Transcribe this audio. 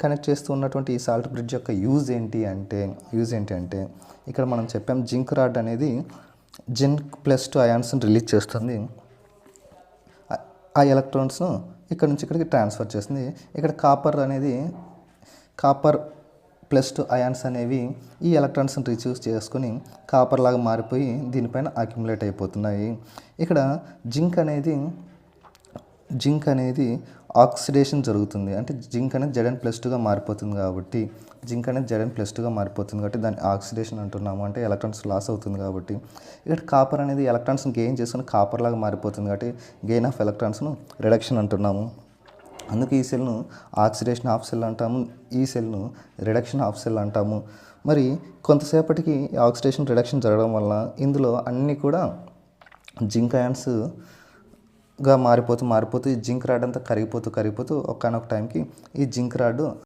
Connect చేస్తూ ఉన్నటువంటి ఈ సాల్ట్ బ్రిడ్జ్ యొక్క యూజ్ ఏంటి అంటే ఇక్కడ మనం చెప్పాం జింక్ రాడ్ అనేది జింక్+2 అయాన్స్ని రిలీజ్ చేస్తుంది. ఆ ఎలక్ట్రాన్స్ను ఇక్కడ నుంచి ఇక్కడికి ట్రాన్స్ఫర్ చేస్తుంది. ఇక్కడ కాపర్+2 అయాన్స్ అనేవి ఈ ఎలక్ట్రాన్స్ని రిసీవ్ చేసుకొని కాపర్ లాగా మారిపోయి దీనిపైన అక్యుములేట్ అయిపోతున్నాయి. ఇక్కడ జింక్ అనేది ఆక్సిడేషన్ జరుగుతుంది. అంటే జింక్ అనేది Zn+2గా మారిపోతుంది కాబట్టి దాన్ని ఆక్సిడేషన్ అంటున్నాము. అంటే ఎలక్ట్రాన్స్ లాస్ అవుతుంది కాబట్టి. ఇక్కడ కాపర్ అనేది ఎలక్ట్రాన్స్ని గెయిన్ చేసుకుని కాపర్ లాగా మారిపోతుంది కాబట్టి గెయిన్ ఆఫ్ ఎలక్ట్రాన్స్ను రిడక్షన్ అంటున్నాము. అందుకే ఈ సెల్ను ఆక్సిడేషన్ ఆఫ్ సెల్ అంటాము, ఈ సెల్ను రిడక్షన్ ఆఫ్ సెల్ అంటాము. మరి కొంతసేపటికి ఆక్సిడేషన్ రిడక్షన్ జరగడం వల్ల ఇందులో అన్నీ కూడా జింక్ అయాన్స్గా మారిపోతూ జింక్ రాడ్ అంతా కరిగిపోతూ ఒకానొక టైంకి ఈ జింక్ రాడ్